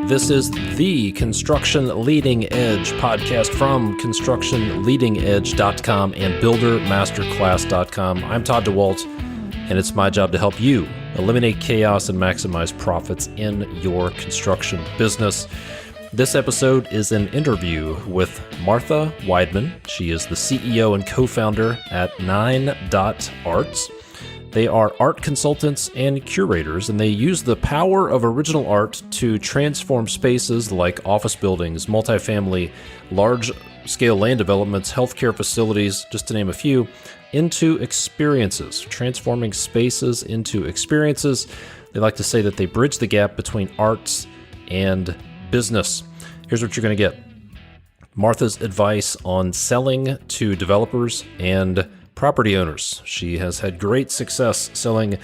This is the Construction Leading Edge podcast from constructionleadingedge.com and buildermasterclass.com. I'm Todd DeWalt, and it's my job to help you eliminate chaos and maximize profits in your construction business. This episode is an interview with Martha Weidmann. She is the CEO and co-founder at 9.arts. They are art consultants and curators, and they use the power of original art to transform spaces like office buildings, multifamily, large-scale land developments, healthcare facilities, just to name a few, into experiences, transforming spaces into experiences. They like to say that they bridge the gap between arts and business. Here's what you're going to get. Martha's advice on selling to developers and property owners. She has had great success selling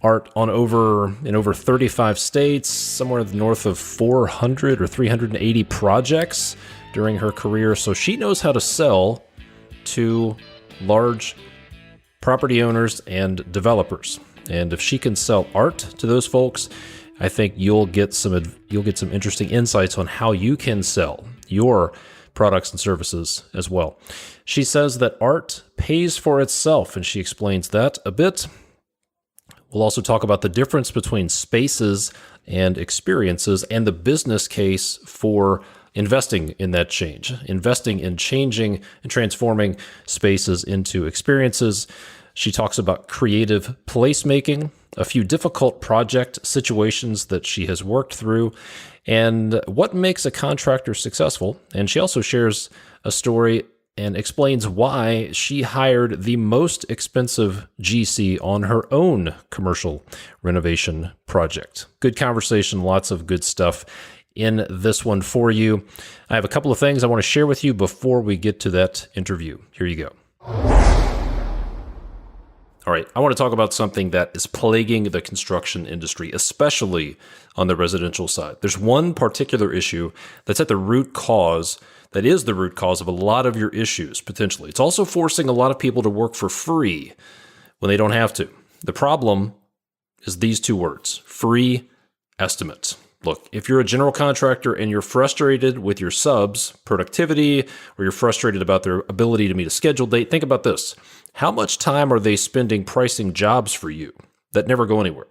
art in over 35 states, somewhere north of 400 or 380 projects during her career. So she knows how to sell to large property owners and developers. And if she can sell art to those folks, I think you'll get some interesting insights on how you can sell your products and services as well. She says that art pays for itself, and she explains that a bit. We'll also talk about the difference between spaces and experiences and the business case for investing in that change, investing in changing and transforming spaces into experiences. She talks about creative placemaking, a few difficult project situations that she has worked through, and what makes a contractor successful. And she also shares a story and explains why she hired the most expensive GC on her own commercial renovation project. Good conversation, lots of good stuff in this one for you. I have a couple of things I want to share with you before we get to that interview. Here you go. All right, I want to talk about something that is plaguing the construction industry, especially on the residential side. There's one particular issue that's at the root cause, that is the root cause of a lot of your issues, potentially. It's also forcing a lot of people to work for free when they don't have to. The problem is these two words: free estimates. Look, if you're a general contractor and you're frustrated with your subs' productivity, or you're frustrated about their ability to meet a scheduled date, think about this. How much time are they spending pricing jobs for you that never go anywhere?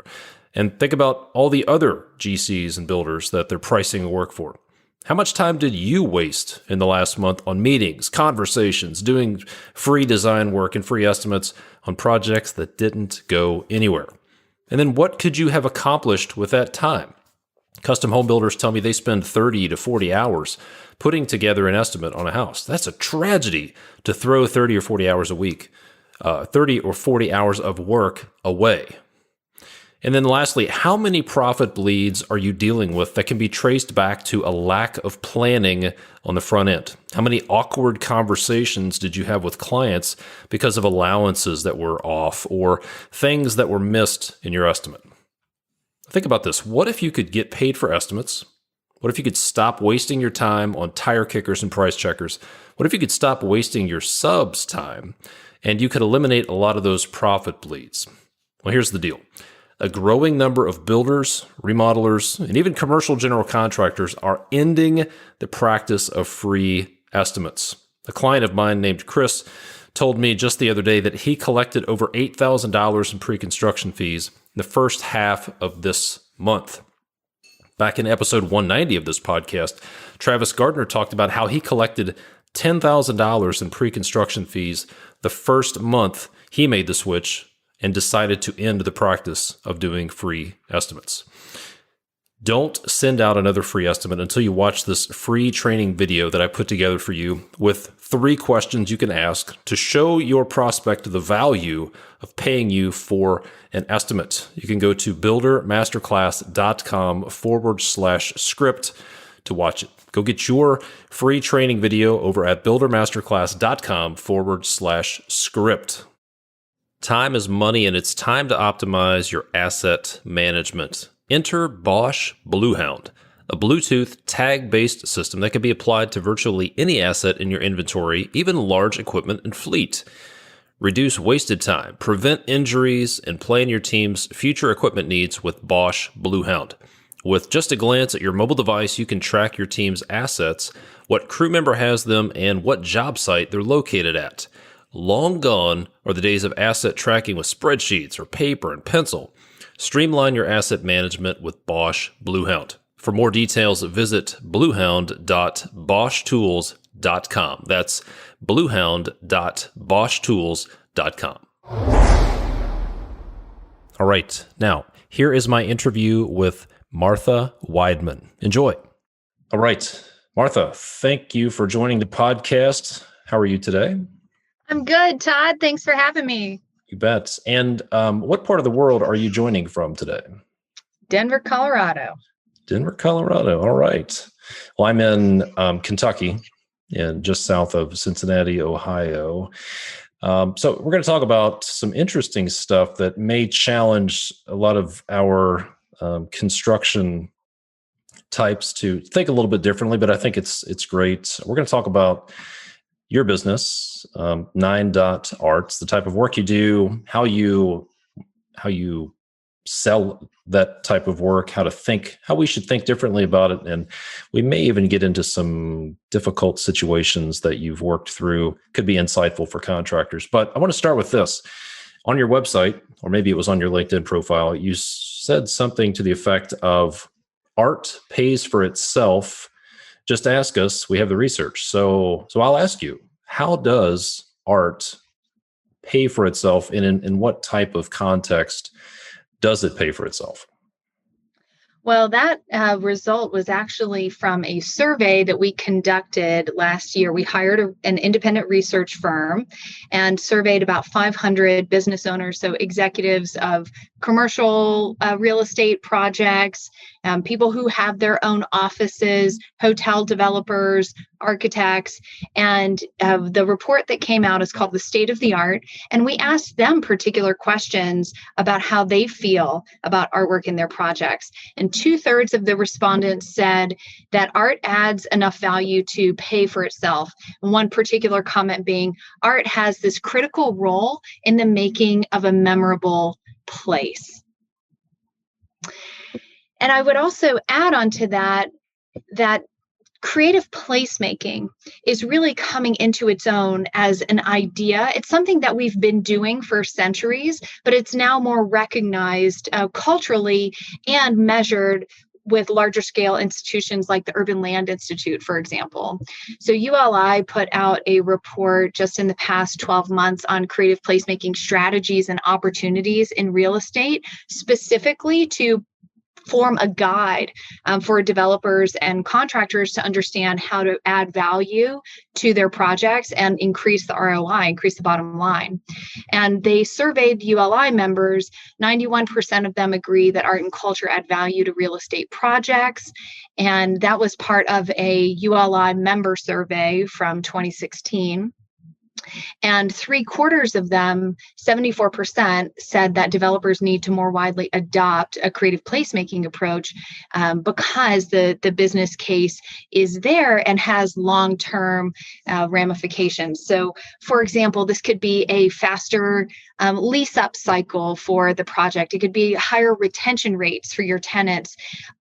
And think about all the other GCs and builders that they're pricing work for. How much time did you waste in the last month on meetings, conversations, doing free design work and free estimates on projects that didn't go anywhere? And then what could you have accomplished with that time? Custom home builders tell me they spend 30 to 40 hours putting together an estimate on a house. That's a tragedy to throw 30 or 40 hours a week, 30 or 40 hours of work away. And then lastly, how many profit bleeds are you dealing with that can be traced back to a lack of planning on the front end? How many awkward conversations did you have with clients because of allowances that were off or things that were missed in your estimate? Think about this. What if you could get paid for estimates? What if you could stop wasting your time on tire kickers and price checkers? What if you could stop wasting your subs' time and you could eliminate a lot of those profit bleeds? Well, here's the deal. A growing number of builders, remodelers, and even commercial general contractors are ending the practice of free estimates. A client of mine named Chris told me just the other day that he collected over $8,000 in pre-construction fees in the first half of this month. Back in episode 190 of this podcast, Travis Gardner talked about how he collected $10,000 in pre-construction fees the first month he made the switch and decided to end the practice of doing free estimates. Don't send out another free estimate until you watch this free training video that I put together for you with 3 questions you can ask to show your prospect the value of paying you for an estimate. You can go to buildermasterclass.com/script to watch it. Go get your free training video over at buildermasterclass.com/script. Time is money, and it's time to optimize your asset management. Enter Bosch Bluehound, a Bluetooth tag-based system that can be applied to virtually any asset in your inventory, even large equipment and fleet. Reduce wasted time, prevent injuries, and plan your team's future equipment needs with Bosch Bluehound. With just a glance at your mobile device, you can track your team's assets, what crew member has them, and what job site they're located at. Long gone are the days of asset tracking with spreadsheets or paper and pencil. Streamline your asset management with Bosch Bluehound. For more details, visit bluehound.boschtools.com. That's bluehound.boschtools.com. All right, now here is my interview with Martha Weidmann. Enjoy. All right, Martha, thank you for joining the podcast. How are you today? I'm good, Todd. Thanks for having me. You bet. And what part of the world are you joining from today? Denver, Colorado. Denver, Colorado. All right. Well, I'm in Kentucky, and just south of Cincinnati, Ohio. So we're going to talk about some interesting stuff that may challenge a lot of our construction types to think a little bit differently, but I think it's great. We're going to talk about your business, 9.arts, the type of work you do, how you sell that type of work, how we should think differently about it. And we may even get into some difficult situations that you've worked through. Could be insightful for contractors. But I want to start with this. On your website, or maybe it was on your LinkedIn profile, you said something to the effect of art pays for itself. Just ask us. We have the research. So I'll ask you, how does art pay for itself? And in what type of context does it pay for itself? Well, that result was actually from a survey that we conducted last year. We hired an independent research firm and surveyed about 500 business owners, so executives of commercial real estate projects, people who have their own offices, hotel developers, architects. And the report that came out is called The State of the Art. And we asked them particular questions about how they feel about artwork in their projects. And 2/3 of the respondents said that art adds enough value to pay for itself. And one particular comment being, art has this critical role in the making of a memorable place. And I would also add on to that creative placemaking is really coming into its own as an idea. It's something that we've been doing for centuries, but it's now more recognized culturally and measured with larger scale institutions like the Urban Land Institute, for example. So ULI put out a report just in the past 12 months on creative placemaking strategies and opportunities in real estate, specifically to form a guide for developers and contractors to understand how to add value to their projects and increase the ROI, increase the bottom line. And they surveyed ULI members. 91% of them agree that art and culture add value to real estate projects. And that was part of a ULI member survey from 2016. And 3/4 of them, 74%, said that developers need to more widely adopt a creative placemaking approach because the business case is there and has long-term ramifications. So, for example, this could be a faster lease-up cycle for the project. It could be higher retention rates for your tenants,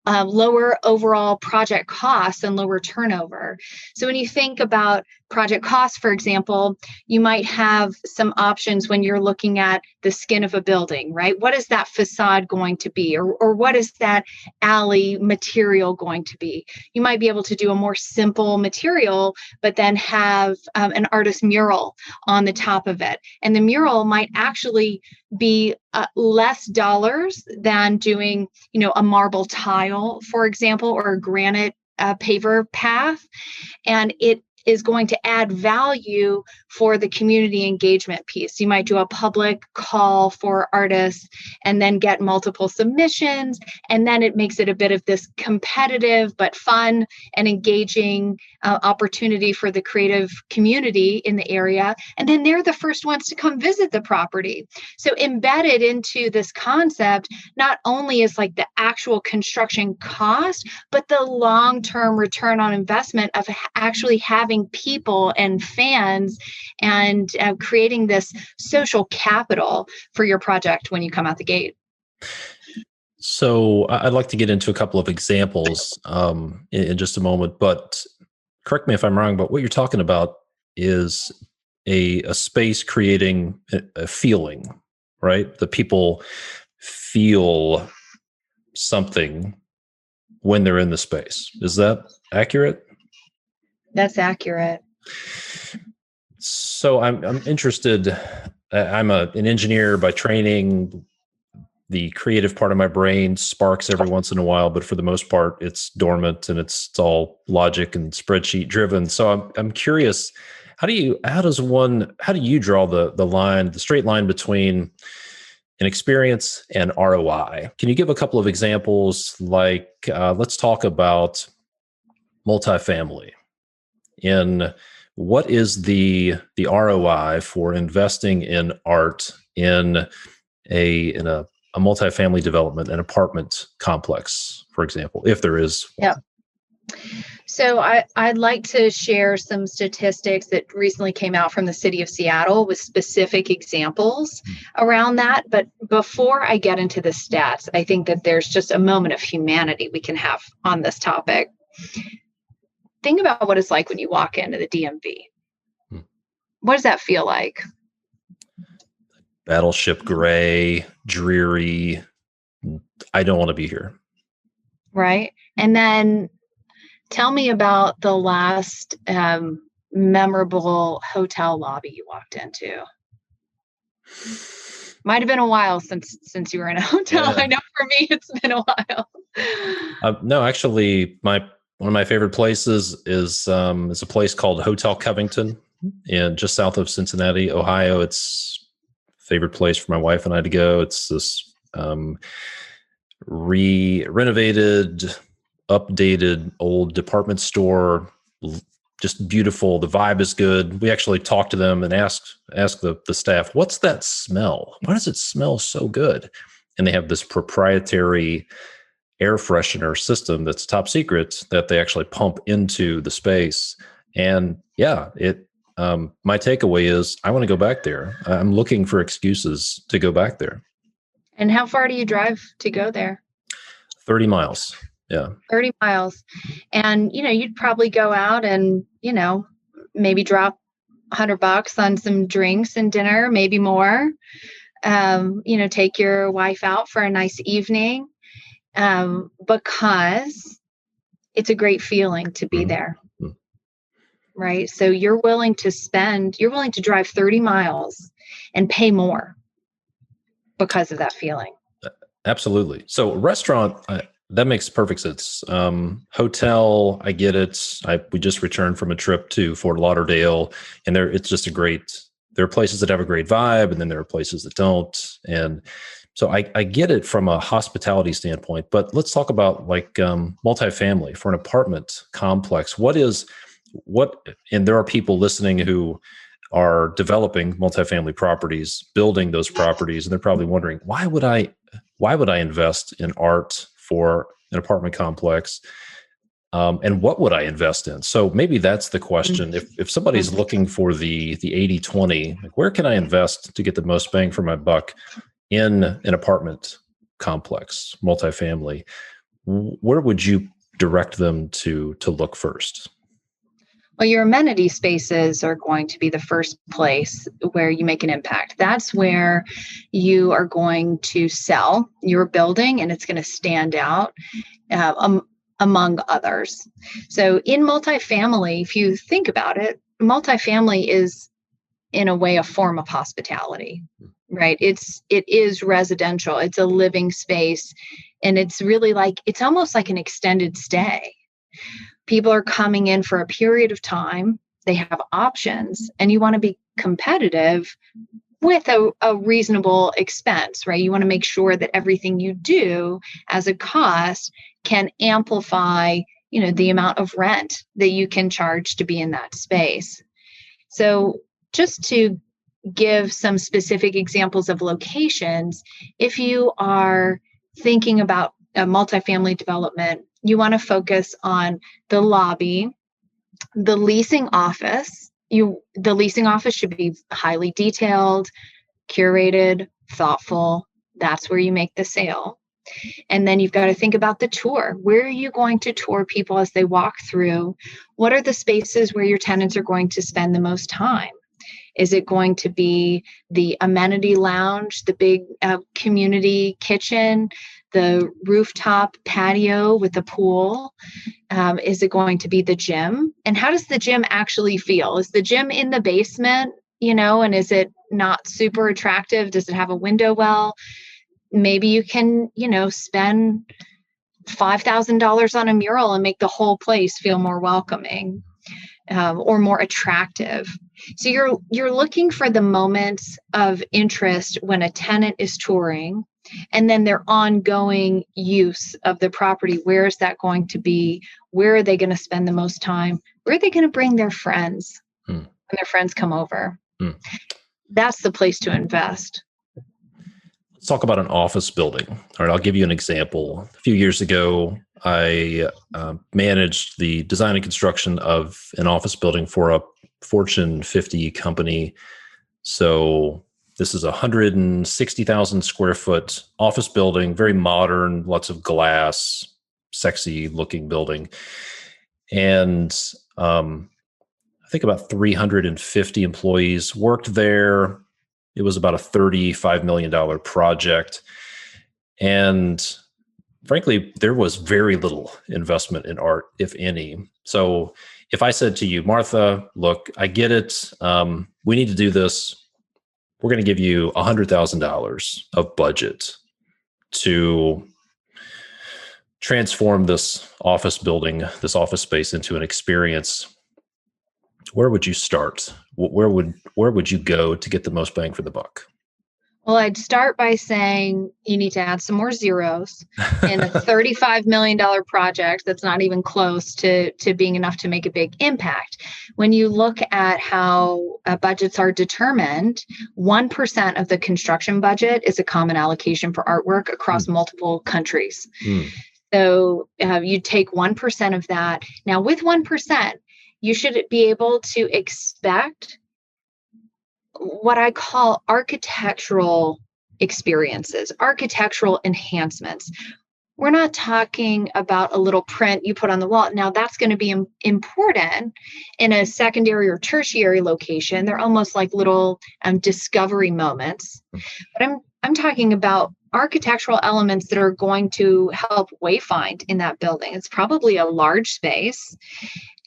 lower overall project costs and lower turnover. So when you think about project costs, for example, you might have some options when you're looking at the skin of a building, right? What is that facade going to be? Or what is that alley material going to be? You might be able to do a more simple material, but then have an artist mural on the top of it. And the mural might actually be less dollars than doing, a marble tile, for example, or a granite paver path. And it is going to add value for the community engagement piece. You might do a public call for artists and then get multiple submissions. And then it makes it a bit of this competitive but fun and engaging opportunity for the creative community in the area. And then they're the first ones to come visit the property. So embedded into this concept, not only is like the actual construction cost, but the long-term return on investment of actually having having people and fans and creating this social capital for your project when you come out the gate. So I'd like to get into a couple of examples in just a moment, but correct me if I'm wrong, but what you're talking about is a space creating a feeling, right? The people feel something when they're in the space. Is that accurate? That's accurate. So I'm interested. I'm an engineer by training. The creative part of my brain sparks every once in a while, but for the most part, it's dormant and it's all logic and spreadsheet driven. So I'm curious, how do you draw the straight line between an experience and ROI? Can you give a couple of examples? Like, let's talk about multifamily. In what is the ROI for investing in art in a multifamily development, an apartment complex, for example, if there is one? Yeah. So I'd like to share some statistics that recently came out from the city of Seattle with specific examples around that. But before I get into the stats, I think that there's just a moment of humanity we can have on this topic. Think about what it's like when you walk into the DMV. What does that feel like? Battleship gray, dreary. I don't want to be here. Right. And then tell me about the last memorable hotel lobby you walked into. Might have been a while since you were in a hotel. Yeah. I know for me, it's been a while. No, actually, one of my favorite places is a place called Hotel Covington, just south of Cincinnati, Ohio. It's a favorite place for my wife and I to go. It's this renovated, updated old department store, just beautiful. The vibe is good. We actually talked to them and asked the staff, what's that smell? Why does it smell so good? And they have this proprietary air freshener system that's top secret that they actually pump into the space. And yeah, my takeaway is I want to go back there. I'm looking for excuses to go back there. And how far do you drive to go there? 30 miles. Yeah. 30 miles. And, you'd probably go out and, maybe drop $100 on some drinks and dinner, maybe more. Take your wife out for a nice evening, because it's a great feeling to be there. Right. So you're willing to drive 30 miles and pay more because of that feeling. Absolutely. So restaurant, that makes perfect sense. Hotel, I get it. We just returned from a trip to Fort Lauderdale, and it's just there are places that have a great vibe, and then there are places that don't. And so I get it from a hospitality standpoint, but let's talk about multifamily for an apartment complex. And there are people listening who are developing multifamily properties, building those properties, and they're probably wondering, why would I invest in art for an apartment complex? And what would I invest in? So maybe that's the question. If somebody's looking for the 80-20, where can I invest to get the most bang for my buck in an apartment complex, multifamily? Where would you direct them to look first? Well, your amenity spaces are going to be the first place where you make an impact. That's where you are going to sell your building, and it's going to stand out among others. So in multifamily, if you think about it, multifamily is in a way a form of hospitality, right? It is residential. It's a living space, and it's really it's almost like an extended stay. People are coming in for a period of time. They have options, and you want to be competitive with a reasonable expense, right? You want to make sure that everything you do as a cost can amplify, the amount of rent that you can charge to be in that space. So just to give some specific examples of locations, if you are thinking about a multifamily development, you want to focus on the lobby, The leasing office, the leasing office should be highly detailed, curated, thoughtful. That's where you make the sale. And then you've got to think about the tour. Where are you going to tour people as they walk through? What are the spaces where your tenants are going to spend the most time? Is it going to be the amenity lounge, the big community kitchen, the rooftop patio with a pool? Is it going to be the gym? And how does the gym actually feel? Is the gym in the basement, and is it not super attractive? Does it have a window well? Maybe you can, spend $5,000 on a mural and make the whole place feel more welcoming, or more attractive. So you're looking for the moments of interest when a tenant is touring, and then their ongoing use of the property. Where is that going to be? Where are they going to spend the most time? Where are they going to bring their friends when their friends come over? That's the place to invest. Let's talk about an office building. All right, I'll give you an example. A few years ago, I managed the design and construction of an office building for a Fortune 50 company. So this is a 160,000 square foot office building, very modern, lots of glass, sexy looking building. And I think about 350 employees worked there. It was about a $35 million project. And frankly, there was very little investment in art, if any. So if I said to you, Martha, look, I get it. We need to do this. We're going to give you $100,000 of budget to transform this office building, this office space into an experience. Where would you start? Where would you go to get the most bang for the buck? Well, I'd start by saying you need to add some more zeros in a $35 million project that's not even close to being enough to make a big impact. When you look at how budgets are determined, 1% of the construction budget is a common allocation for artwork across multiple countries. So you take 1% of that. Now, with 1%, you should be able to expect what I call architectural experiences, architectural enhancements. We're not talking about a little print you put on the wall. Now, that's going to be important in a secondary or tertiary location. They're almost like little discovery moments. But I'm talking about architectural elements that are going to help wayfind in that building. It's probably a large space.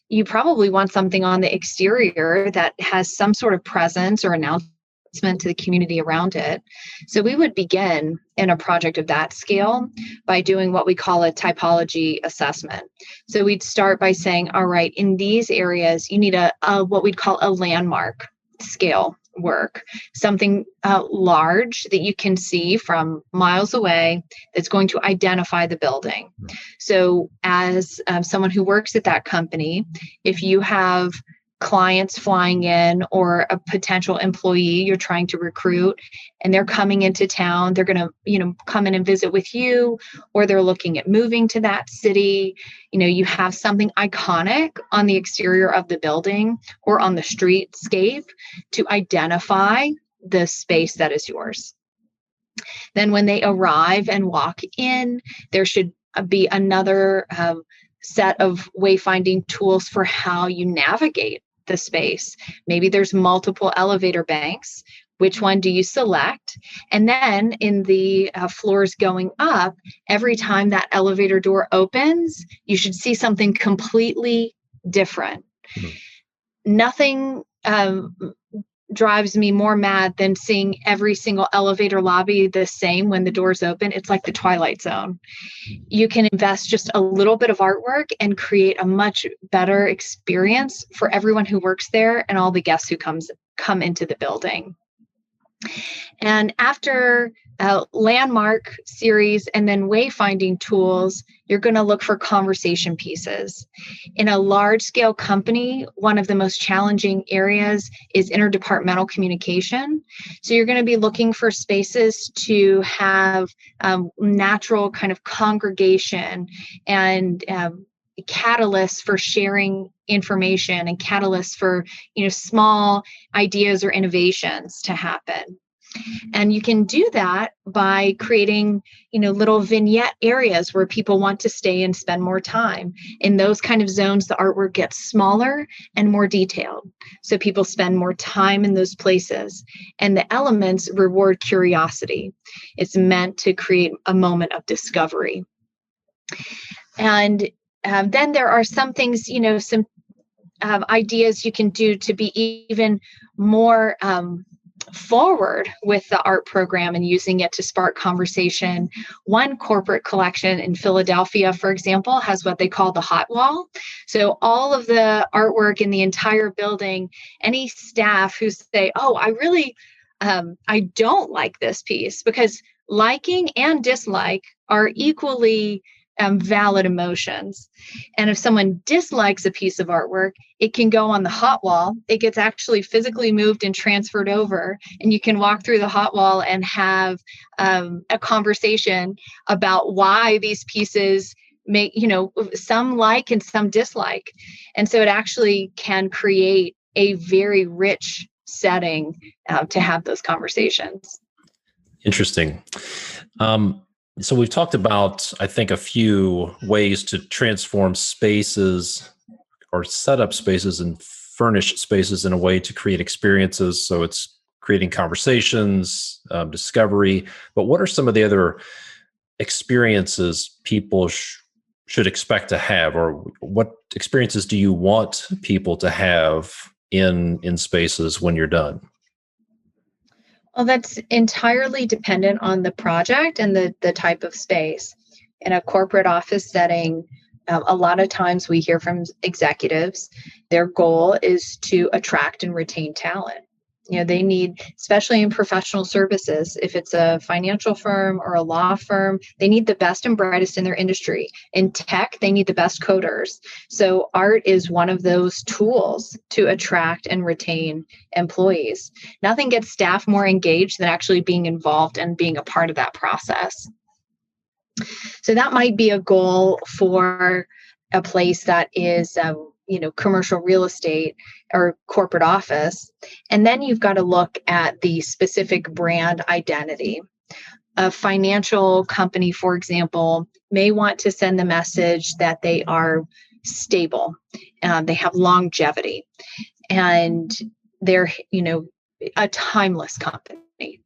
You probably want something on the exterior that has some sort of presence or announcement to the community around it. So we would begin in a project of that scale by doing what we call a typology assessment. So we'd start by saying, all right, in these areas, you need a what we'd call a landmark scale work, something large that you can see from miles away that's going to identify the building. So as someone who works at that company, if you have clients flying in or a potential employee you're trying to recruit and they're coming into town, they're going to, come in and visit with you, or they're looking at moving to that city, you have something iconic on the exterior of the building or on the streetscape to identify the space that is yours. Then when they arrive and walk in, there should be another set of wayfinding tools for how you navigate the space. Maybe there's multiple elevator banks. Which one do you select? And then in the floors going up, every time that elevator door opens, you should see something completely different. Nothing drives me more mad than seeing every single elevator lobby the same when the doors open. It's like the Twilight Zone. You can invest just a little bit of artwork and create a much better experience for everyone who works there and all the guests who come into the building. And after landmark series and then wayfinding tools, you're going to look for conversation pieces. In a large scale company, one of the most challenging areas is interdepartmental communication. So you're going to be looking for spaces to have natural kind of congregation and catalysts for sharing information and catalysts for, small ideas or innovations to happen. And you can do that by creating, little vignette areas where people want to stay and spend more time. In those kind of zones, the artwork gets smaller and more detailed. So people spend more time in those places. And the elements reward curiosity. It's meant to create a moment of discovery. And then there are some things, some ideas you can do to be even more forward with the art program and using it to spark conversation. One corporate collection in Philadelphia, for example, has what they call the hot wall. So all of the artwork in the entire building, any staff who say, oh, I don't like this piece, because liking and dislike are equally valid emotions. And if someone dislikes a piece of artwork, it can go on the hot wall. It gets actually physically moved and transferred over, and you can walk through the hot wall and have a conversation about why these pieces make, some like and some dislike. And so it actually can create a very rich setting to have those conversations. Interesting. So we've talked about, I think, a few ways to transform spaces or set up spaces and furnish spaces in a way to create experiences. So it's creating conversations, discovery. But what are some of the other experiences people should expect to have, or what experiences do you want people to have in spaces when you're done? Well, that's entirely dependent on the project and the type of space. In a corporate office setting, a lot of times we hear from executives, their goal is to attract and retain talent. They need, especially in professional services, if it's a financial firm or a law firm, they need the best and brightest in their industry. In tech, they need the best coders. So art is one of those tools to attract and retain employees. Nothing gets staff more engaged than actually being involved and being a part of that process. So that might be a goal for a place that is commercial real estate or corporate office. And then you've got to look at the specific brand identity. A financial company, for example, may want to send the message that they are stable, they have longevity, and they're, a timeless company.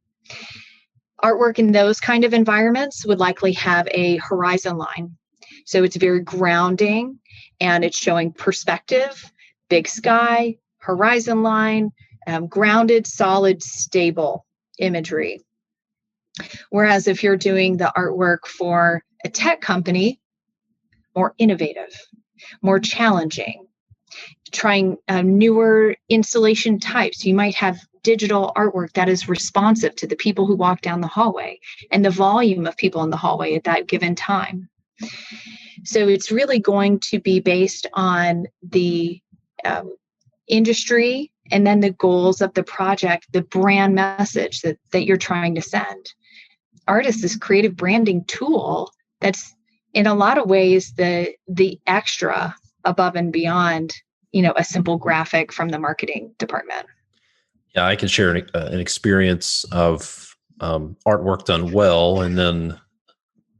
Artwork in those kind of environments would likely have a horizon line. So it's very grounding, and it's showing perspective, big sky, horizon line, grounded, solid, stable imagery. Whereas if you're doing the artwork for a tech company, more innovative, more challenging, trying newer installation types. You might have digital artwork that is responsive to the people who walk down the hallway and the volume of people in the hallway at that given time. So it's really going to be based on the industry and then the goals of the project, the brand message that you're trying to send. Art is this creative branding tool that's in a lot of ways the extra above and beyond, a simple graphic from the marketing department. Yeah, I can share an experience of artwork done well and then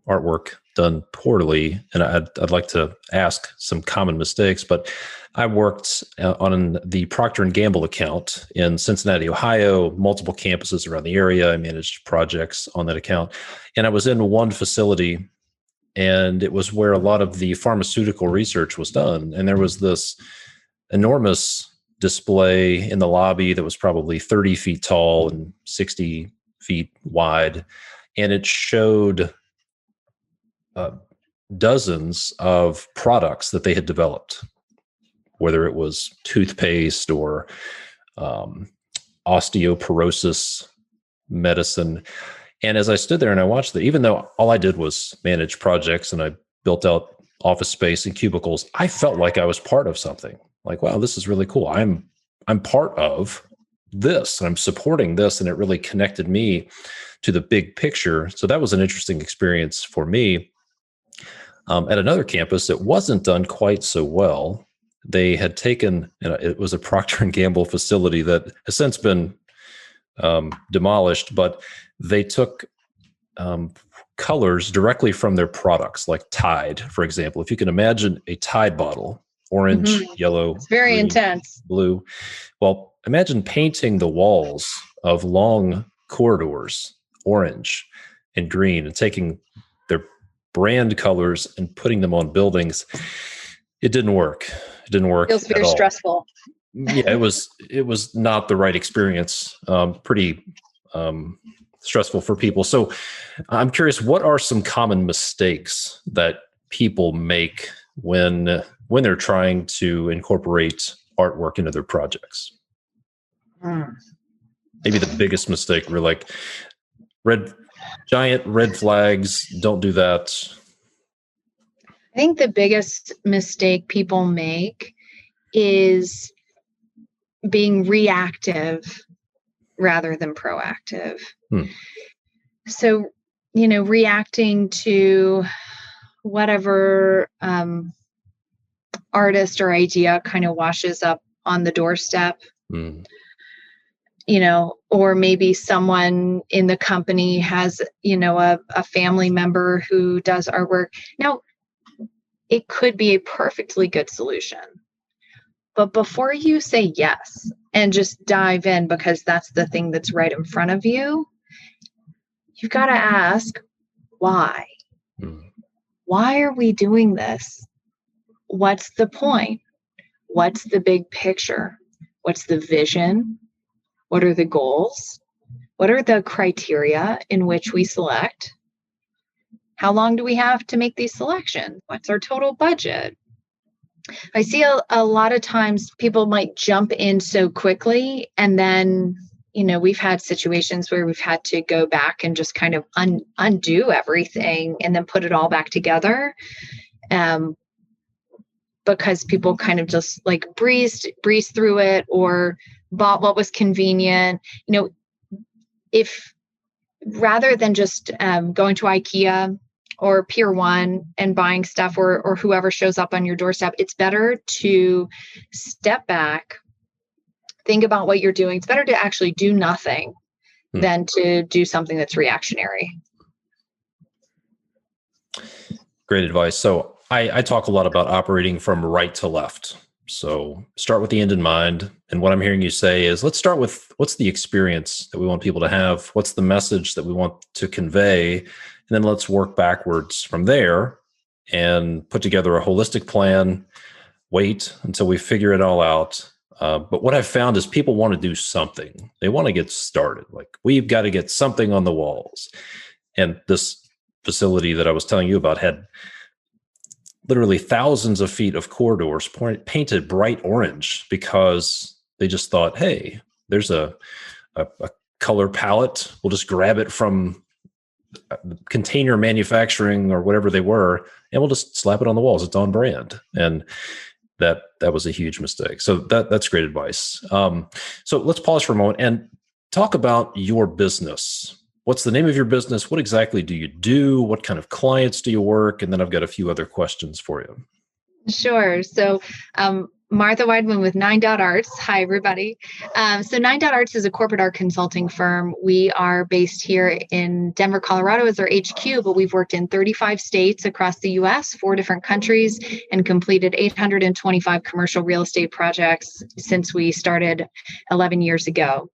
artwork done poorly. And I'd like to ask some common mistakes, but I worked on the Procter & Gamble account in Cincinnati, Ohio, multiple campuses around the area. I managed projects on that account. And I was in one facility, and it was where a lot of the pharmaceutical research was done. And there was this enormous display in the lobby that was probably 30 feet tall and 60 feet wide. And it showed dozens of products that they had developed, whether it was toothpaste or osteoporosis medicine. And as I stood there and I watched it, even though all I did was manage projects and I built out office space and cubicles, I felt like I was part of something. Like, wow, this is really cool. I'm part of this, and I'm supporting this, and it really connected me to the big picture. So that was an interesting experience for me. At another campus, it wasn't done quite so well. They had taken, it was a Procter and Gamble facility that has since been demolished, but they took colors directly from their products, like Tide, for example. If you can imagine a Tide bottle, orange, yellow, It's very green, intense. blue. Well, imagine painting the walls of long corridors orange and green and taking their brand colors and putting them on buildings. It didn't work. It didn't work Feels at very all. stressful. Yeah, it was not the right experience. Pretty stressful for people. So I'm curious, what are some common mistakes that people make when they're trying to incorporate artwork into their projects? Maybe the biggest mistake, we're like, giant red flags, don't do that. I think the biggest mistake people make is being reactive rather than proactive. So, reacting to whatever artist or idea kind of washes up on the doorstep, or maybe someone in the company has, a family member who does artwork. Now, it could be a perfectly good solution. But before you say yes and just dive in because that's the thing that's right in front of you, you've got to ask, why? Why are we doing this? What's the point? What's the big picture? What's the vision? What are the goals? What are the criteria in which we select? How long do we have to make these selections? What's our total budget? I see a lot of times people might jump in so quickly, and then, we've had situations where we've had to go back and just kind of undo everything and then put it all back together. Because people kind of just like breezed through it or bought what was convenient. If rather than just going to IKEA or Pier 1 and buying stuff or whoever shows up on your doorstep, it's better to step back, think about what you're doing. It's better to actually do nothing than to do something that's reactionary. Great advice. So I talk a lot about operating from right to left. So start with the end in mind. And what I'm hearing you say is, let's start with what's the experience that we want people to have? What's the message that we want to convey? And then let's work backwards from there and put together a holistic plan, wait until we figure it all out. But what I've found is people want to do something. They want to get started. Like, we've got to get something on the walls. And this facility that I was telling you about had literally thousands of feet of corridors painted bright orange because they just thought, hey, there's a color palette. We'll just grab it from container manufacturing or whatever they were, and we'll just slap it on the walls. It's on brand. And that was a huge mistake. So that's great advice. So let's pause for a moment and talk about your business. What's the name of your business? What exactly do you do? What kind of clients do you work? And then I've got a few other questions for you. Sure. So Martha Weidmann with 9.arts. Hi, everybody. So 9.arts is a corporate art consulting firm. We are based here in Denver, Colorado as our HQ, but we've worked in 35 states across the U.S., 4 different countries, and completed 825 commercial real estate projects since we started 11 years ago.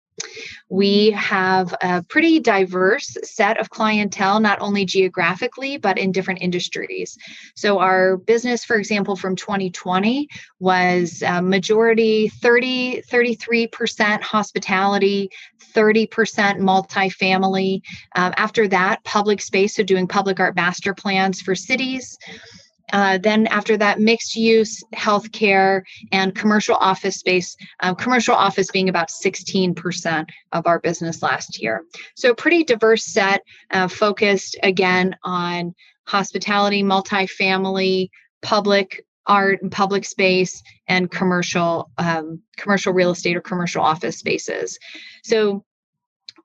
We have a pretty diverse set of clientele, not only geographically, but in different industries. So our business, for example, from 2020 was majority 33% hospitality, 30% multifamily. After that, public space, so doing public art master plans for cities. Then after that, mixed use, healthcare, and commercial office space, commercial office being about 16% of our business last year. So pretty diverse set, focused again on hospitality, multifamily, public art and public space, and commercial real estate or commercial office spaces. So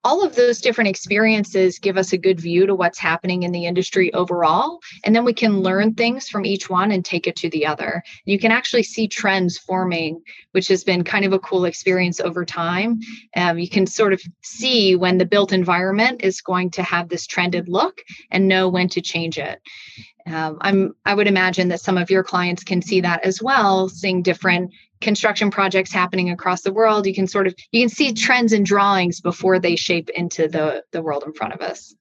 all of those different experiences give us a good view to what's happening in the industry overall. And then we can learn things from each one and take it to the other. You can actually see trends forming, which has been kind of a cool experience over time. You can sort of see when the built environment is going to have this trended look and know when to change it. I would imagine that some of your clients can see that as well, seeing different construction projects happening across the world. You can see trends and drawings before they shape into the world in front of us.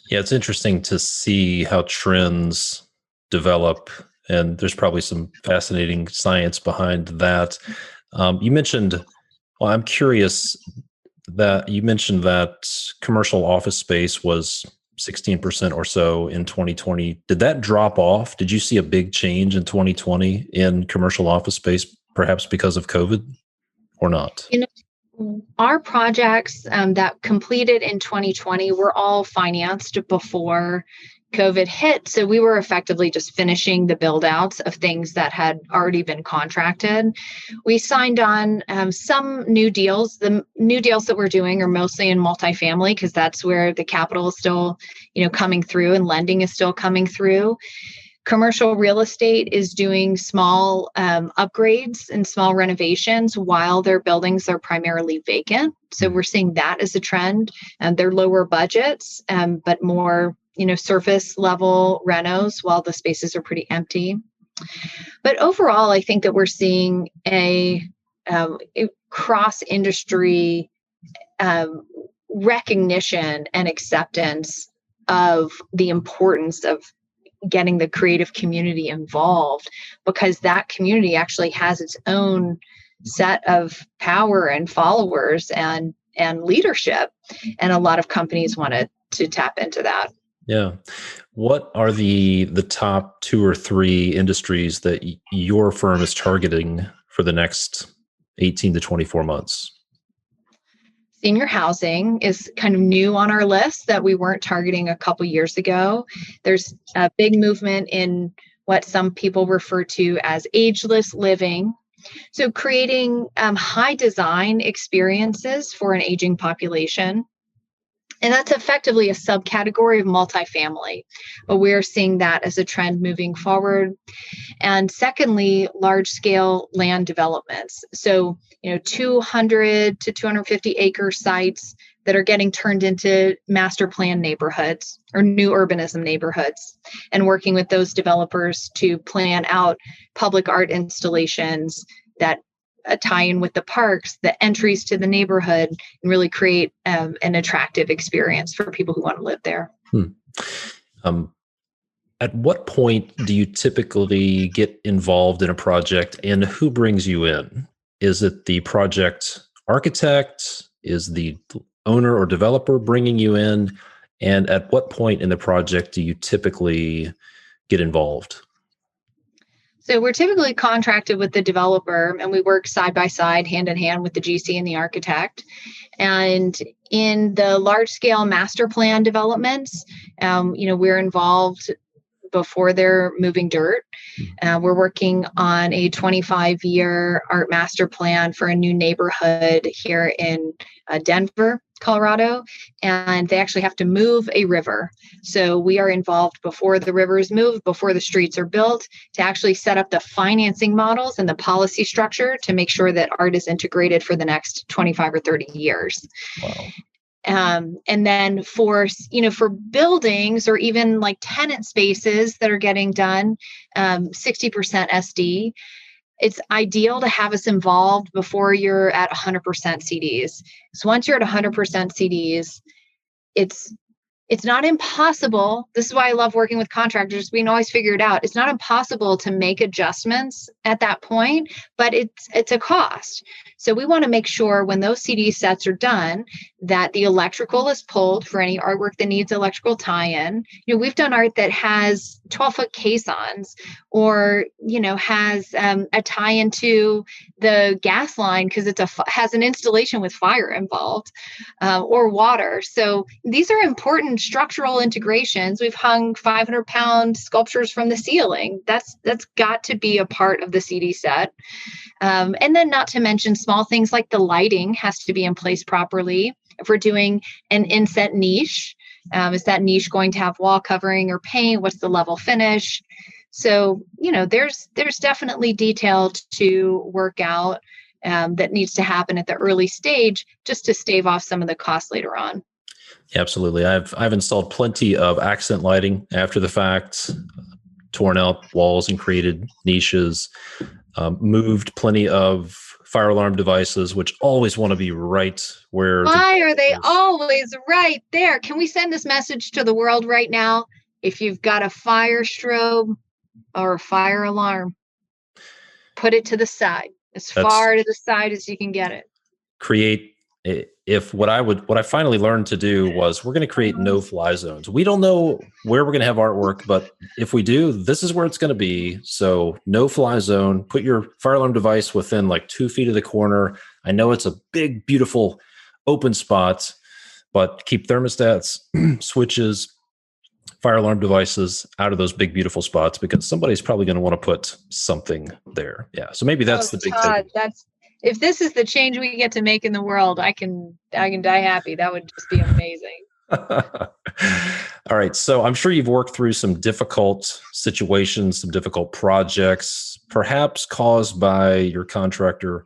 Yeah, it's interesting to see how trends develop, and there's probably some fascinating science behind that. You mentioned, well, I'm curious that you mentioned that commercial office space was 16% or so in 2020. Did that drop off? Did you see a big change in 2020 in commercial office space, perhaps because of COVID or not? Our projects that completed in 2020 were all financed before COVID hit. So we were effectively just finishing the build outs of things that had already been contracted. We signed on some new deals. The new deals that we're doing are mostly in multifamily because that's where the capital is still, coming through and lending is still coming through. Commercial real estate is doing small upgrades and small renovations while their buildings are primarily vacant. So we're seeing that as a trend. They're lower budgets, but more surface level renos while the spaces are pretty empty. But overall, I think that we're seeing a cross industry recognition and acceptance of the importance of getting the creative community involved, because that community actually has its own set of power and followers and leadership. And a lot of companies wanted to tap into that. Yeah. What are the top 2 or 3 industries that your firm is targeting for the next 18 to 24 months? Senior housing is kind of new on our list that we weren't targeting a couple years ago. There's a big movement in what some people refer to as ageless living. So creating high design experiences for an aging population. And that's effectively a subcategory of multifamily, but we're seeing that as a trend moving forward. And secondly, large scale land developments. So, 200 to 250 acre sites that are getting turned into master plan neighborhoods or new urbanism neighborhoods, and working with those developers to plan out public art installations that tie in with the parks, the entries to the neighborhood, and really create an attractive experience for people who want to live there. At what point do you typically get involved in a project, and who brings you in? Is it the project architect? Is the owner or developer bringing you in? And at what point in the project do you typically get involved? So we're typically contracted with the developer, and we work side by side, hand in hand with the GC and the architect. And in the large scale master plan developments, we're involved before they're moving dirt. We're working on a 25-year art master plan for a new neighborhood here in Denver, Colorado, and they actually have to move a river. So we are involved before the river is moved, before the streets are built, to actually set up the financing models and the policy structure to make sure that art is integrated for the next 25 or 30 years. Wow. And then for buildings or even like tenant spaces that are getting done, 60% SD, it's ideal to have us involved before you're at 100% CDs. So once you're at 100% CDs, it's not impossible. This is why I love working with contractors. We can always figure it out. It's not impossible to make adjustments at that point, but it's a cost. So we want to make sure when those CD sets are done that the electrical is pulled for any artwork that needs electrical tie-in. We've done art that has 12-foot caissons or, has a tie-in to the gas line because has an installation with fire involved or water. So these are important structural integrations. We've hung 500-pound sculptures from the ceiling. That's got to be a part of the CD set. And then not to mention small things like the lighting has to be in place properly. If we're doing an inset niche, is that niche going to have wall covering or paint? What's the level finish? So, there's definitely detail to work out that needs to happen at the early stage just to stave off some of the costs later on. Absolutely. I've installed plenty of accent lighting after the fact, torn out walls and created niches, moved plenty of fire alarm devices, which always want to be right where. Why are they always right there? Can we send this message to the world right now? If you've got a fire strobe or a fire alarm, put it to the side, as far to the side as you can get it. What I finally learned to do was we're going to create no-fly zones. We don't know where we're going to have artwork, but if we do, this is where it's going to be. So no-fly zone, put your fire alarm device within like 2 feet of the corner. I know it's a big, beautiful open spot, but keep thermostats, switches, fire alarm devices out of those big, beautiful spots because somebody's probably going to want to put something there. Yeah. So maybe that's the big thing. If this is the change we get to make in the world, I can die happy. That would just be amazing. All right. So I'm sure you've worked through some difficult situations, some difficult projects, perhaps caused by your contractor.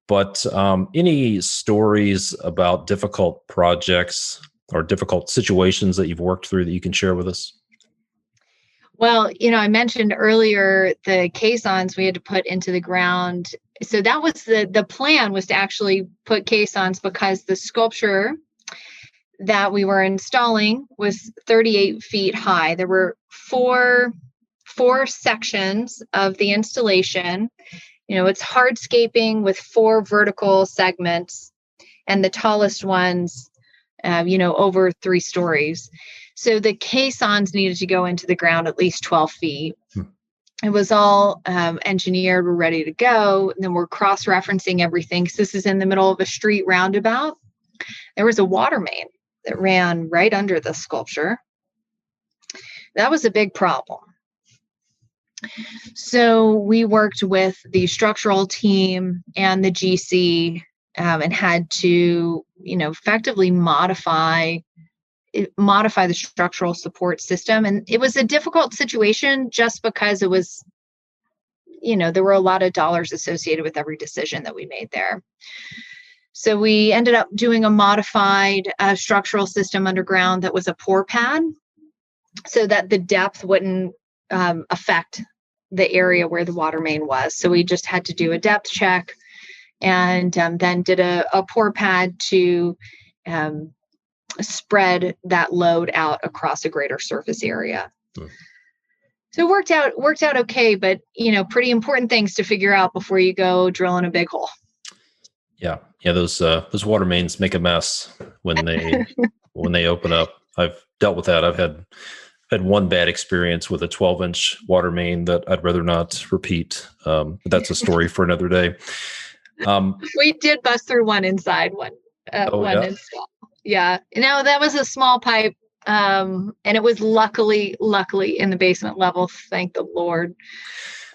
But any stories about difficult projects or difficult situations that you've worked through that you can share with us? Well, I mentioned earlier the caissons we had to put into the ground. So that was the plan, was to actually put caissons because the sculpture that we were installing was 38 feet high. There were four sections of the installation. It's hardscaping with 4 vertical segments, and the tallest ones, over 3 stories. So the caissons needed to go into the ground at least 12 feet. It was all engineered. We're ready to go. And then we're cross-referencing everything. So this is in the middle of a street roundabout. There was a water main that ran right under the sculpture. That was a big problem. So we worked with the structural team and the GC and had to, effectively modify the structural support system. And it was a difficult situation just because it was, there were a lot of dollars associated with every decision that we made there. So we ended up doing a modified structural system underground that was a pour pad so that the depth wouldn't affect the area where the water main was. So we just had to do a depth check and then did a pour pad to spread that load out across a greater surface area. So it worked out okay, but pretty important things to figure out before you go drilling a big hole. Yeah. Those water mains make a mess when they open up. I've dealt with that. I've had one bad experience with a 12-inch water main that I'd rather not repeat. But that's a story for another day. We did bust through one inside one install. Yeah. That was a small pipe. And it was luckily in the basement level. Thank the Lord.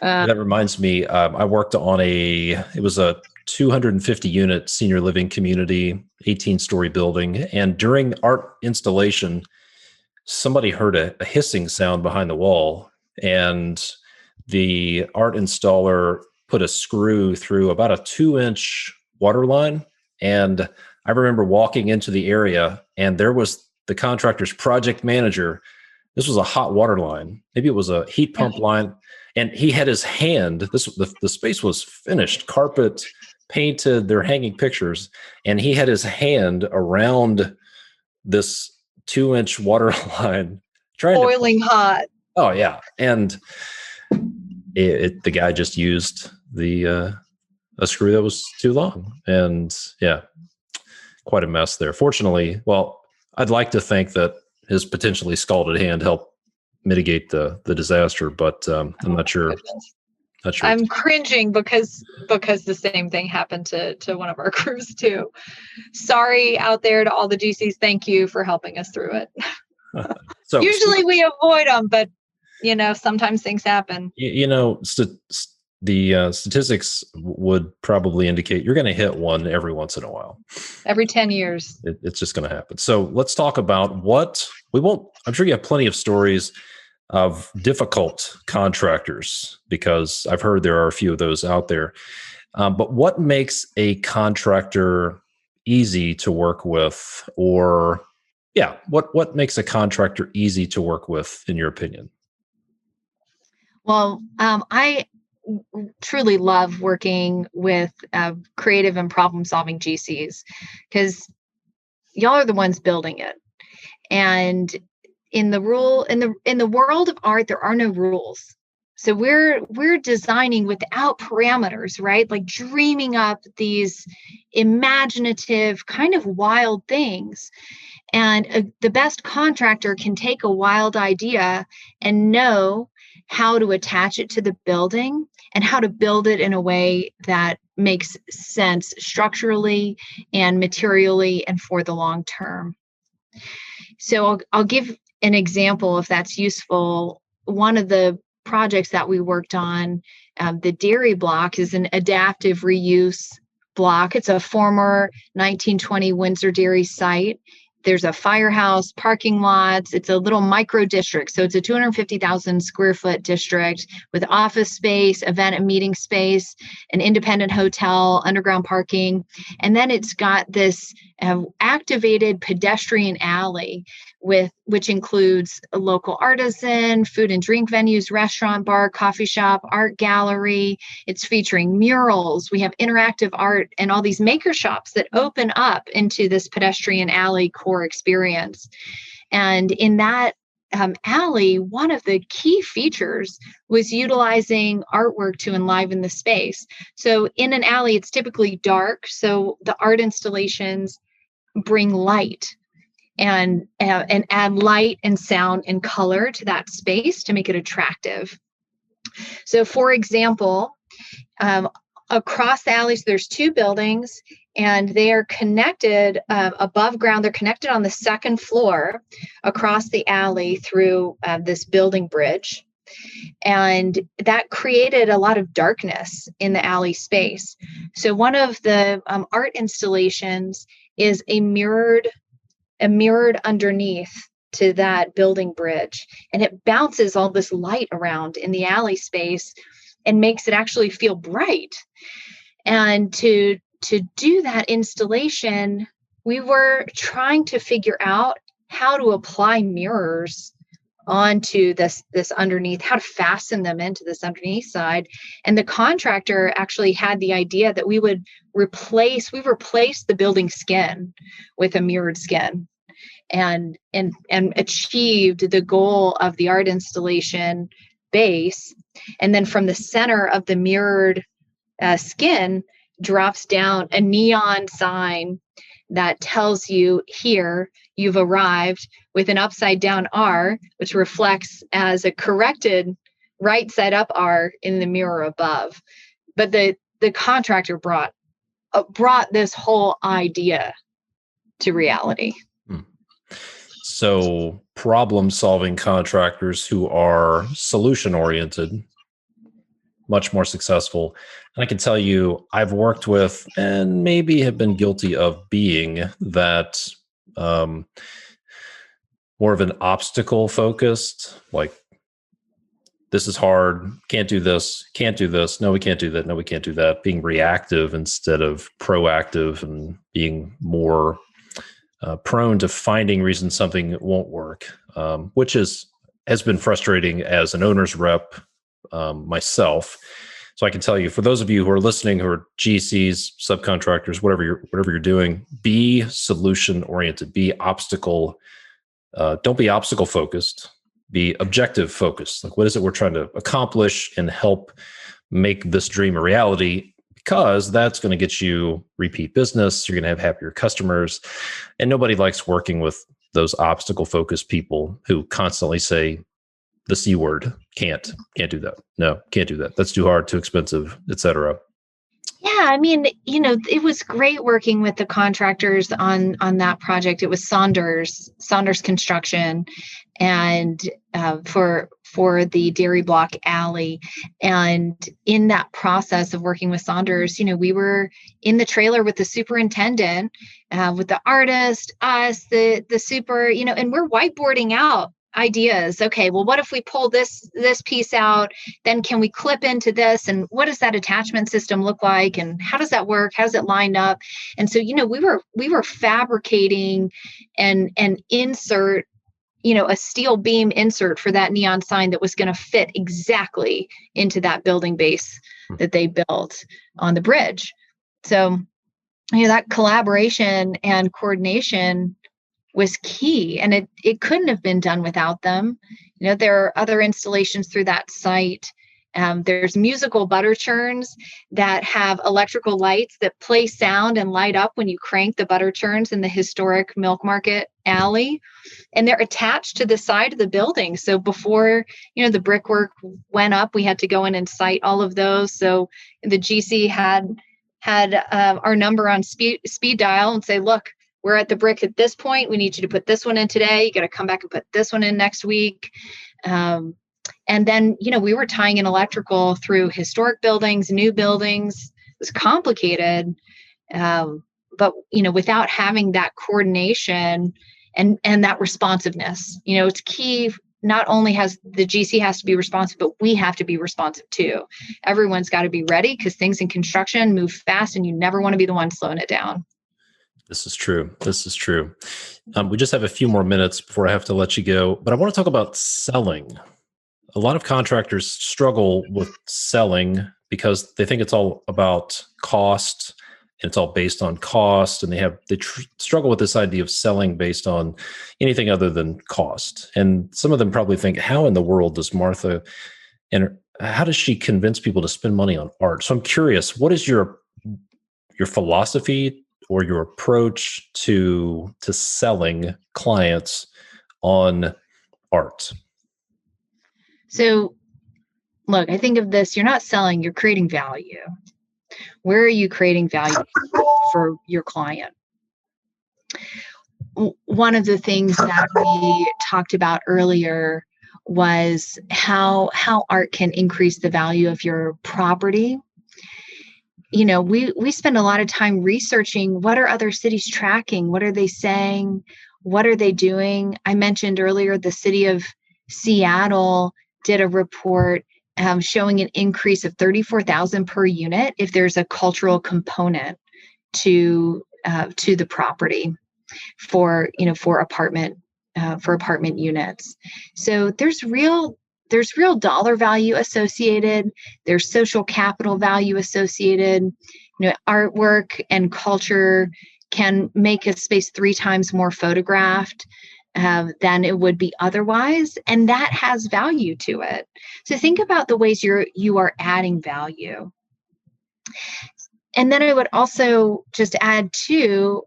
That reminds me, I worked on it was a 250 unit senior living community, 18-story building. And during art installation, somebody heard a hissing sound behind the wall, and the art installer put a screw through about a 2-inch water line. And I remember walking into the area, and there was the contractor's project manager. This was a hot water line. Maybe it was a heat pump line. And he had his hand, the space was finished, carpet, painted, they're hanging pictures. And he had his hand around this 2-inch water line. Boiling hot. Oh, yeah. And the guy just used a screw that was too long. And yeah, quite a mess there. Fortunately, I'd like to think that his potentially scalded hand helped mitigate the disaster, but I'm not sure. Not sure. I'm cringing because the same thing happened to one of our crews too. Sorry out there to all the GCs. Thank you for helping us through it. So usually we avoid them, but sometimes things happen. the statistics would probably indicate you're going to hit one every once in a while. Every 10 years. It's just going to happen. So let's talk about what we won't. I'm sure you have plenty of stories of difficult contractors, because I've heard there are a few of those out there. But what makes a contractor easy to work with, or what makes a contractor easy to work with, in your opinion? Well, I truly love working with creative and problem-solving GCs, because y'all are the ones building it. And in the world of art, there are no rules. So we're designing without parameters, right? Like dreaming up these imaginative, kind of wild things. And the best contractor can take a wild idea and know how to attach it to the building and how to build it in a way that makes sense structurally and materially and for the long term. So I'll give an example if that's useful. One of the projects that we worked on, the dairy block, is an adaptive reuse block. It's a former 1920 Windsor dairy site. There's a firehouse, parking lots. It's a little micro district. So it's a 250,000 square foot district with office space, event and meeting space, an independent hotel, underground parking. And then it's got this activated pedestrian alley which includes a local artisan, food and drink venues, restaurant, bar, coffee shop, art gallery. It's featuring murals. We have interactive art and all these maker shops that open up into this pedestrian alley core experience. And in that alley, one of the key features was utilizing artwork to enliven the space. So in an alley, it's typically dark. So the art installations bring light and add light and sound and color to that space to make it attractive. So for example, across the alley, so there's two buildings and they are connected above ground. They're connected on the second floor across the alley through this building bridge. And that created a lot of darkness in the alley space. So one of the art installations is a mirrored underneath to that building bridge, and it bounces all this light around in the alley space and makes it actually feel bright. And to do that installation, we were trying to figure out how to apply mirrors onto this underneath, how to fasten them into this underneath side. And the contractor actually had the idea that we replace the building skin with a mirrored skin, and achieved the goal of the art installation base. And then from the center of the mirrored skin drops down a neon sign that tells you, here you've arrived, with an upside down R, which reflects as a corrected right side up R in the mirror above. But the contractor brought this whole idea to reality. So problem-solving contractors who are solution-oriented, much more successful. And I can tell you, I've worked with, and maybe have been guilty of being, that more of an obstacle-focused, like, this is hard, can't do this, no, we can't do that, no, we can't do that, being reactive instead of proactive, and being more prone to finding reasons something won't work, which has been frustrating as an owner's rep myself. So I can tell you, for those of you who are listening, who are GCs, subcontractors, whatever you're doing, be solution oriented, be obstacle. Don't be obstacle focused. Be objective focused. Like, what is it we're trying to accomplish and help make this dream a reality? Because that's going to get you repeat business. You're going to have happier customers. And nobody likes working with those obstacle-focused people who constantly say the C word, can't do that. No, can't do that. That's too hard, too expensive, etc. Yeah, Yeah, I mean, it was great working with the contractors on that project. It was Saunders Construction, and for the Dairy Block Alley. And in that process of working with Saunders, we were in the trailer with the superintendent, with the artist, us, the super, and we're whiteboarding out ideas. Okay, well, what if we pull this piece out? Then can we clip into this? And what does that attachment system look like? And how does that work? How does it line up? And so, we were fabricating and insert, a steel beam insert for that neon sign that was going to fit exactly into that building base that they built on the bridge. So, that collaboration and coordination was key, and it couldn't have been done without them. There are other installations through that site. There's musical butter churns that have electrical lights that play sound and light up when you crank the butter churns in the historic Milk Market alley, and they're attached to the side of the building. So before the brickwork went up, we had to go in and site all of those. So the GC had our number on speed dial and say, look, we're at the brick at this point. We need you to put this one in today. You got to come back and put this one in next week. And then, we were tying in electrical through historic buildings, new buildings. It was complicated. But, without having that coordination and that responsiveness, it's key. Not only has the GC has to be responsive, but we have to be responsive too. Everyone's got to be ready, because things in construction move fast and you never want to be the one slowing it down. This is true. This is true. We just have a few more minutes before I have to let you go, but I want to talk about selling. A lot of contractors struggle with selling because they think it's all about cost, and it's all based on cost, and they struggle with this idea of selling based on anything other than cost. And some of them probably think, how in the world does Martha, and how does she convince people to spend money on art? So I'm curious, what is your philosophy or your approach to selling clients on art? So, look, I think of this, you're not selling, you're creating value. Where are you creating value for your client? One of the things that we talked about earlier was how art can increase the value of your property. We spend a lot of time researching, what are other cities tracking? What are they saying? What are they doing? I mentioned earlier the city of Seattle did a report showing an increase of $34,000 per unit if there's a cultural component to the property for apartment units. So there's real dollar value associated. There's social capital value associated. Artwork and culture can make a space 3 times more photographed than it would be otherwise, and that has value to it. So think about the ways you are adding value. And then I would also just add too,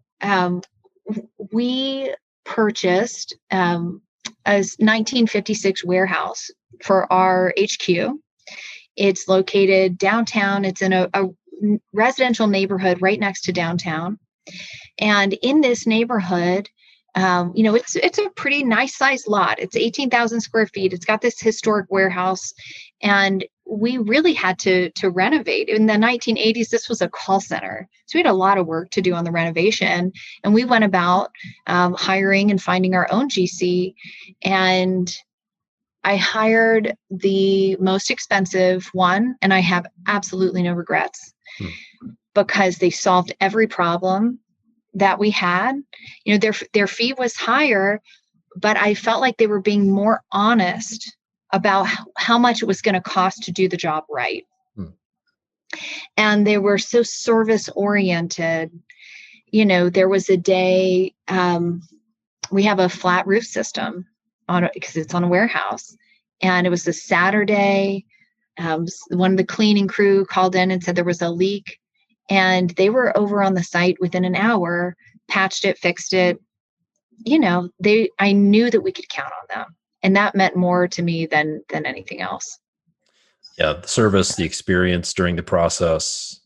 we purchased a 1956 warehouse for our HQ. It's located downtown. It's in a residential neighborhood right next to downtown. And in this neighborhood, it's a pretty nice sized lot. It's 18,000 square feet. It's got this historic warehouse, and we really had to renovate. In the 1980s, this was a call center. So we had a lot of work to do on the renovation, and we went about hiring and finding our own GC. And I hired the most expensive one, and I have absolutely no regrets because they solved every problem that we had. Their fee was higher, but I felt like they were being more honest about how much it was going to cost to do the job right. And they were so service oriented. There was a day, we have a flat roof system because it's on a warehouse, and it was a Saturday. One of the cleaning crew called in and said there was a leak. And they were over on the site within an hour, patched it, fixed it. I knew that we could count on them. And that meant more to me than anything else. Yeah, the service, the experience during the process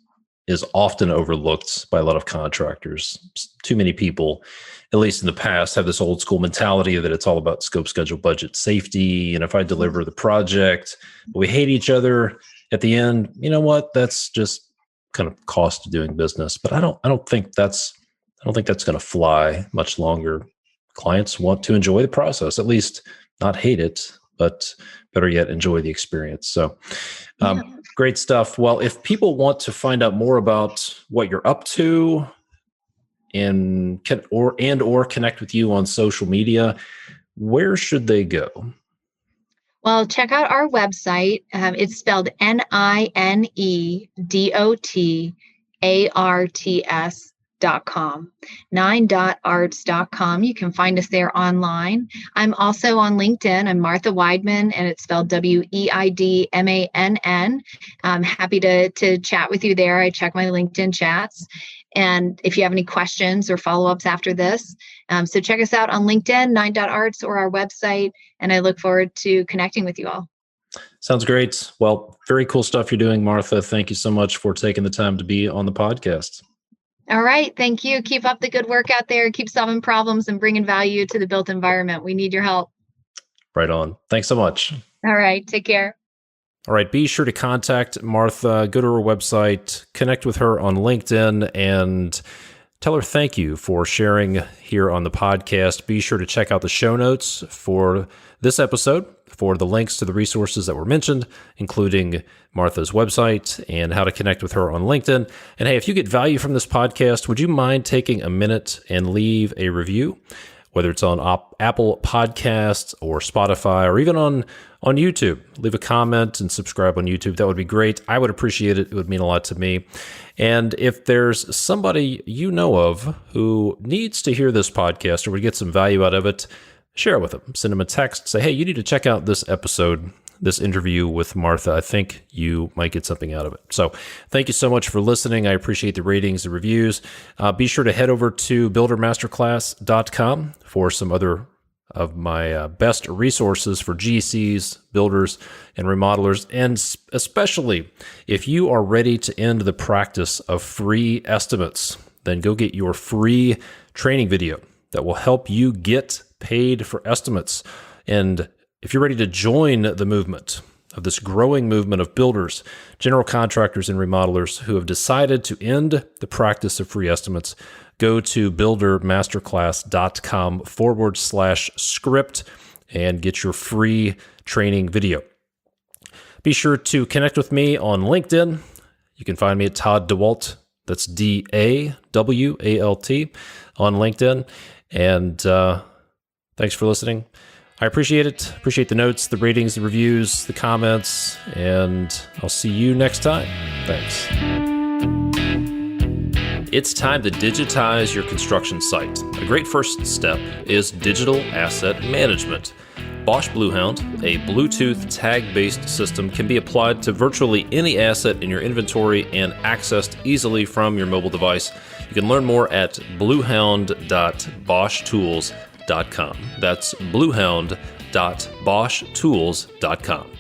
is often overlooked by a lot of contractors. Too many people, at least in the past, have this old school mentality that it's all about scope, schedule, budget, safety. And if I deliver the project, but we hate each other at the end, you know what? That's just kind of cost of doing business. But I don't think that's going to fly much longer. Clients want to enjoy the process, at least not hate it, but better yet, enjoy the experience. So great stuff. Well, if people want to find out more about what you're up to and or connect with you on social media, where should they go? Well, check out our website. It's spelled NINEDOTARTS.com, 9.arts.com. You can find us there online. I'm also on LinkedIn. I'm Martha Weidmann, and it's spelled WEIDMANN. I'm happy to chat with you there. I check my LinkedIn chats. And if you have any questions or follow-ups after this, so check us out on LinkedIn, 9.arts, or our website. And I look forward to connecting with you all. Sounds great. Well, very cool stuff you're doing, Martha. Thank you so much for taking the time to be on the podcast. All right. Thank you. Keep up the good work out there. Keep solving problems and bringing value to the built environment. We need your help. Right on. Thanks so much. All right. Take care. All right. Be sure to contact Martha, go to her website, connect with her on LinkedIn, and tell her thank you for sharing here on the podcast. Be sure to check out the show notes for this episode for the links to the resources that were mentioned, including Martha's website and how to connect with her on LinkedIn. And hey, if you get value from this podcast, would you mind taking a minute and leave a review, whether it's on Apple Podcasts or Spotify or even on YouTube? Leave a comment and subscribe on YouTube. That would be great. I would appreciate it. It would mean a lot to me. And if there's somebody you know of who needs to hear this podcast or would get some value out of it, share it with them. Send them a text. Say, hey, you need to check out this episode, this interview with Martha. I think you might get something out of it. So thank you so much for listening. I appreciate the ratings and reviews. Be sure to head over to buildermasterclass.com for some other of my best resources for GCs, builders, and remodelers. And especially if you are ready to end the practice of free estimates, then go get your free training video that will help you get paid for estimates. And if you're ready to join the movement of this growing movement of builders, general contractors, and remodelers who have decided to end the practice of free estimates, go to buildermasterclass.com/script and get your free training video. Be sure to connect with me on LinkedIn. You can find me at Todd DeWalt. That's DAWALT on LinkedIn. And thanks for listening. I appreciate it. Appreciate the notes, the ratings, the reviews, the comments, and I'll see you next time. Thanks. It's time to digitize your construction site. A great first step is digital asset management. Bosch Bluehound, a Bluetooth tag-based system, can be applied to virtually any asset in your inventory and accessed easily from your mobile device. You can learn more at bluehound.boschtools.com. That's bluehound.boschtools.com.